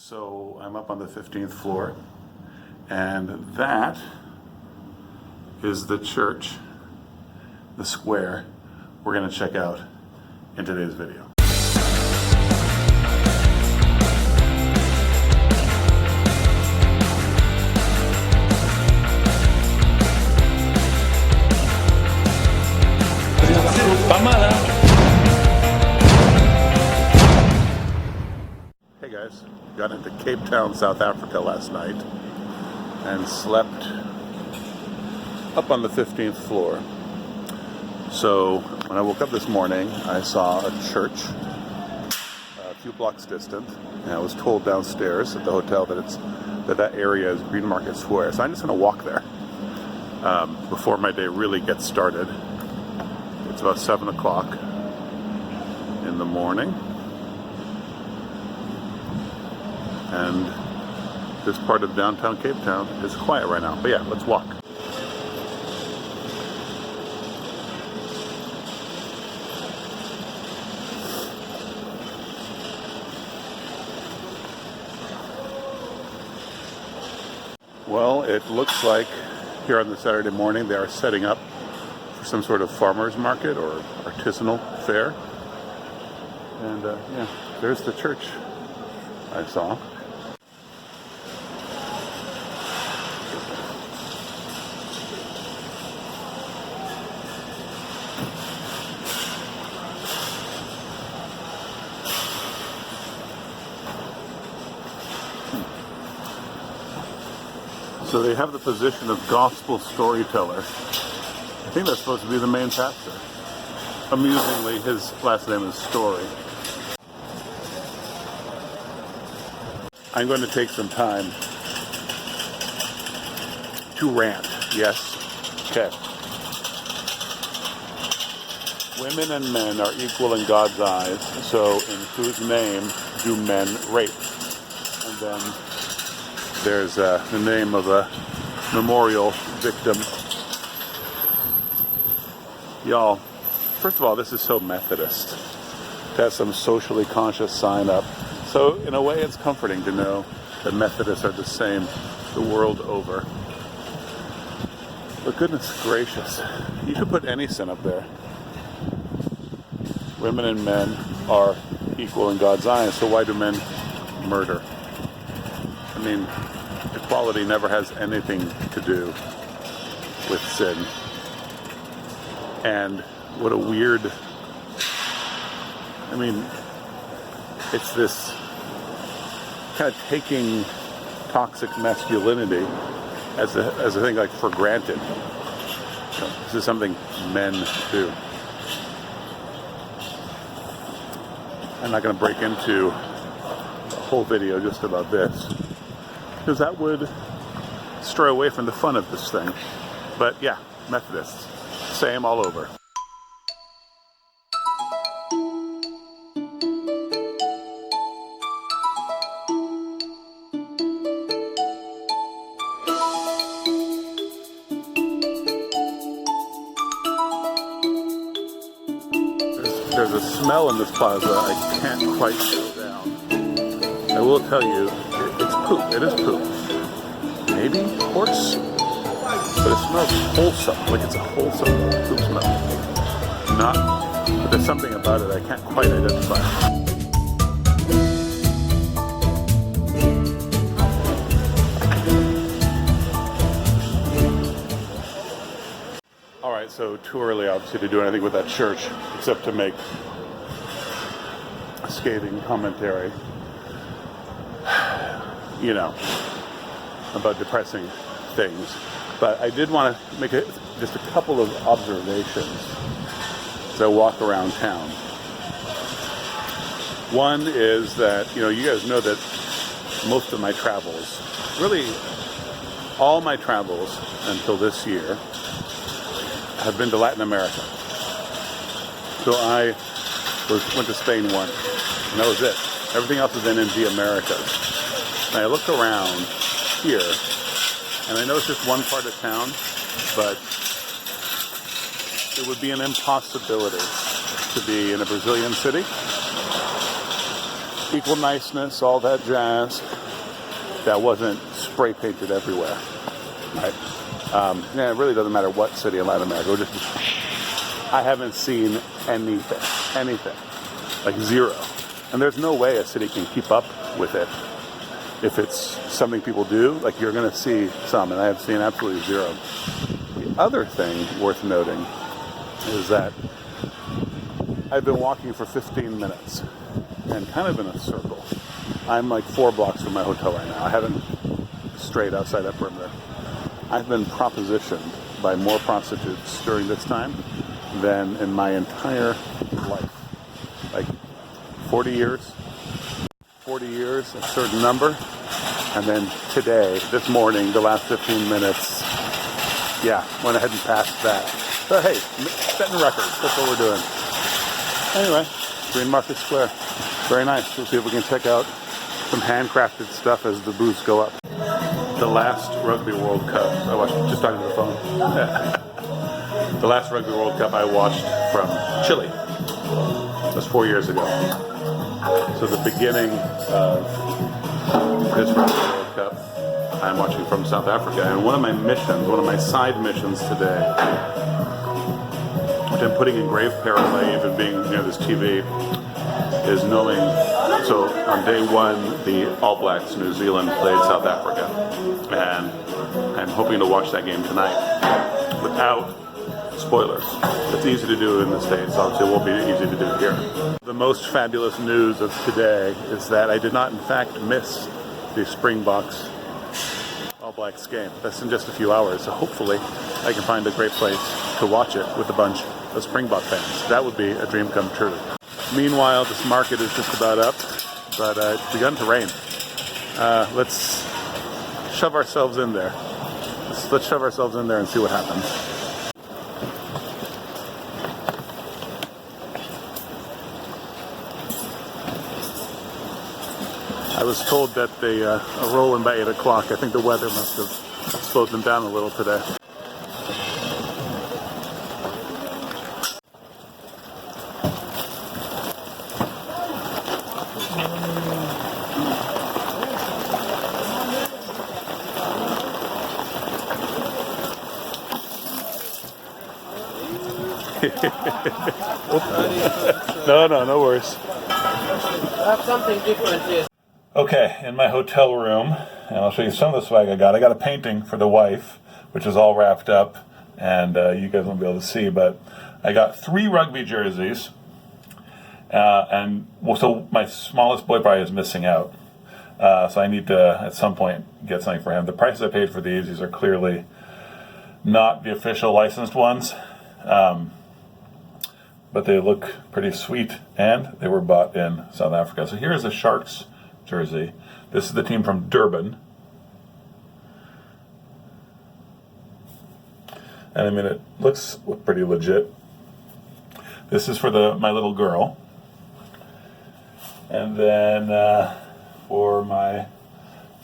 So I'm up on the 15th floor, and that is the church, the square, we're going to check out in today's video. Hey guys, got into Cape Town, South Africa last night and slept up on the 15th floor. So when I woke up this morning, I saw a church a few blocks distant, and I was told downstairs at the hotel that that area is Green Market Square. So I'm just going to walk there before my day really gets started. It's about 7 o'clock in the morning. And this part of downtown Cape Town is quiet right now. But yeah, let's walk. Well, it looks like here on the Saturday morning they are setting up for some sort of farmer's market or artisanal fair. And yeah, there's the church I saw. So they have the position of gospel storyteller. I think that's supposed to be the main pastor. Amusingly, his last name is Story. I'm going to take some time to rant. Yes. Okay. Women and men are equal in God's eyes, so in whose name do men rape? And then there's the name of a memorial victim. Y'all, first of all, this is so Methodist to have some socially conscious sign up. So in a way, it's comforting to know that Methodists are the same the world over. But goodness gracious, you could put any sin up there. Women and men are equal in God's eyes, so why do men murder? I mean, equality never has anything to do with sin. And what a weird, I mean, it's this kind of taking toxic masculinity as a thing like for granted. This is something men do. I'm not going to break into a whole video just about this, because that would stray away from the fun of this thing. But yeah, Methodists, same all over. There's a smell in this plaza I can't quite slow down. I will tell you, it's poop. It is poop. Maybe horse? But it smells wholesome, like it's a wholesome poop smell. But there's something about it I can't quite identify. Alright, so too early obviously to do anything with that church, except to make a scathing commentary, you know, about depressing things. But I did want to make just a couple of observations as I walk around town. One is that, you guys know that most of my travels, really all my travels until this year, have been to Latin America. So I went to Spain once, and that was it. Everything else has been in the Americas. And I look around here, and I know it's just one part of town, but it would be an impossibility to be in a Brazilian city equal niceness, all that jazz. That wasn't spray painted everywhere, right? Yeah, it really doesn't matter what city in Latin America. I haven't seen anything, like zero. And there's no way a city can keep up with it. If it's something people do, like you're going to see some, and I have seen absolutely zero. The other thing worth noting is that I've been walking for 15 minutes and kind of in a circle. I'm like 4 blocks from my hotel right now. I haven't strayed outside that perimeter. I've been propositioned by more prostitutes during this time than in my entire life. Like 40 years, a certain number. And then today, this morning, the last 15 minutes, yeah, went ahead and passed that. So hey, setting records, that's what we're doing. Anyway, Green Market Square. Very nice. We'll see if we can check out some handcrafted stuff as the booths go up. The last Rugby World Cup, I watched, just talking to the phone. Yeah. The last Rugby World Cup I watched from Chile. It was 4 years ago. So the beginning of this Rugby World Cup, I'm watching from South Africa. And one of my side missions today, which I'm putting in grave peril by even being near this TV, is knowing, so on day one, the All Blacks New Zealand played South Africa, and I'm hoping to watch that game tonight without spoilers. It's easy to do in the States, obviously it won't be easy to do here. The most fabulous news of today is that I did not in fact miss the Springboks All Blacks game. That's in just a few hours, so hopefully I can find a great place to watch it with a bunch of Springbok fans. That would be a dream come true. Meanwhile, this market is just about up, but it's begun to rain. Let's shove ourselves in there. Let's shove ourselves in there and see what happens. I was told that they are rolling by 8 o'clock. I think the weather must have slowed them down a little today. No worries. I have something different here. Okay, in my hotel room, and I'll show you some of the swag I got. I got a painting for the wife, which is all wrapped up, and you guys won't be able to see, but I got 3 rugby jerseys, and so my smallest boy probably is missing out. So I need to, at some point, get something for him. The prices I paid for these are clearly not the official licensed ones, but they look pretty sweet, and they were bought in South Africa. So here's a Sharks jersey. This is the team from Durban. And I mean, it looks pretty legit. This is for my little girl. And then for my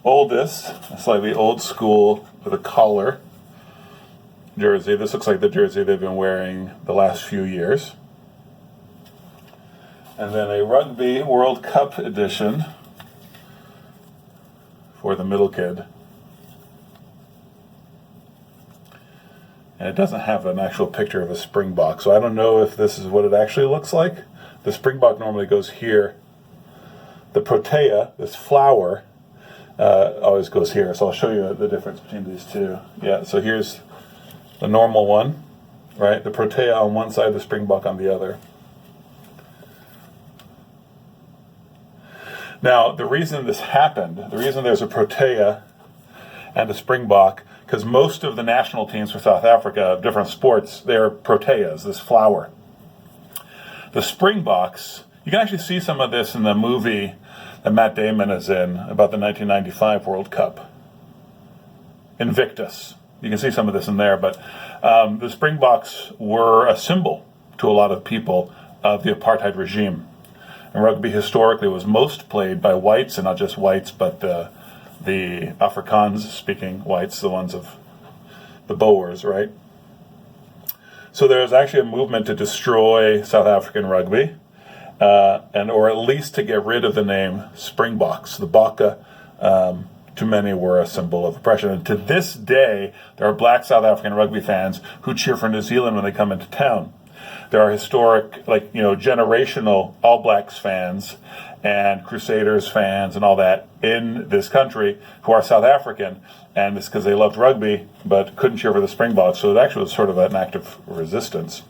oldest, a slightly old school with a collar jersey. This looks like the jersey they've been wearing the last few years. And then a Rugby World Cup edition for the middle kid. And it doesn't have an actual picture of a Springbok, so I don't know if this is what it actually looks like. The Springbok normally goes here. The Protea, this flower, always goes here. So I'll show you the difference between these two. Yeah, so here's the normal one, right? The Protea on one side, the Springbok on the other. Now, the reason this happened, the reason there's a Protea and a Springbok, because most of the national teams for South Africa of different sports, they're Proteas, this flower. The Springboks, you can actually see some of this in the movie that Matt Damon is in about the 1995 World Cup, Invictus. You can see some of this in there, but the Springboks were a symbol to a lot of people of the apartheid regime. And rugby historically was most played by whites, and not just whites, but the Afrikaans-speaking whites, the ones of the Boers, right? So there was actually a movement to destroy South African rugby, and or at least to get rid of the name Springboks. The Baka, to many, were a symbol of oppression. And to this day, there are black South African rugby fans who cheer for New Zealand when they come into town. There are historic, generational All Blacks fans and Crusaders fans and all that in this country who are South African, and it's because they loved rugby but couldn't cheer for the Springboks. So it actually was sort of an act of resistance.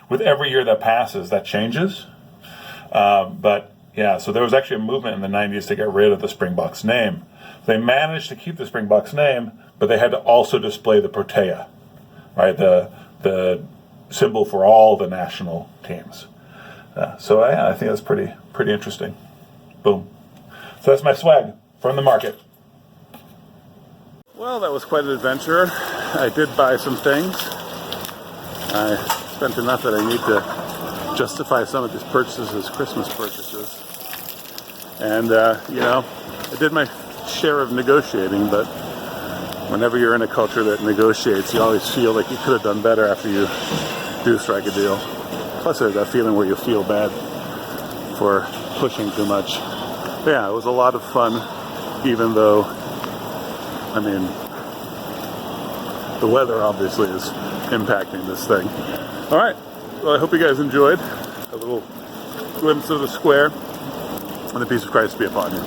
With every year that passes, that changes. So there was actually a movement in the 90s to get rid of the Springboks name. They managed to keep the Springboks name, but they had to also display the protea, right? The symbol for all the national teams. I think that's pretty interesting. Boom. So that's my swag from the market. Well, that was quite an adventure. I did buy some things. I spent enough that I need to justify some of these purchases as Christmas purchases. And, I did my share of negotiating, but whenever you're in a culture that negotiates, you always feel like you could have done better after you do strike a deal. Plus there's that feeling where you feel bad for pushing too much. But yeah, it was a lot of fun, even though, the weather obviously is impacting this thing. All right, well, I hope you guys enjoyed a little glimpse of the square, and the peace of Christ be upon you.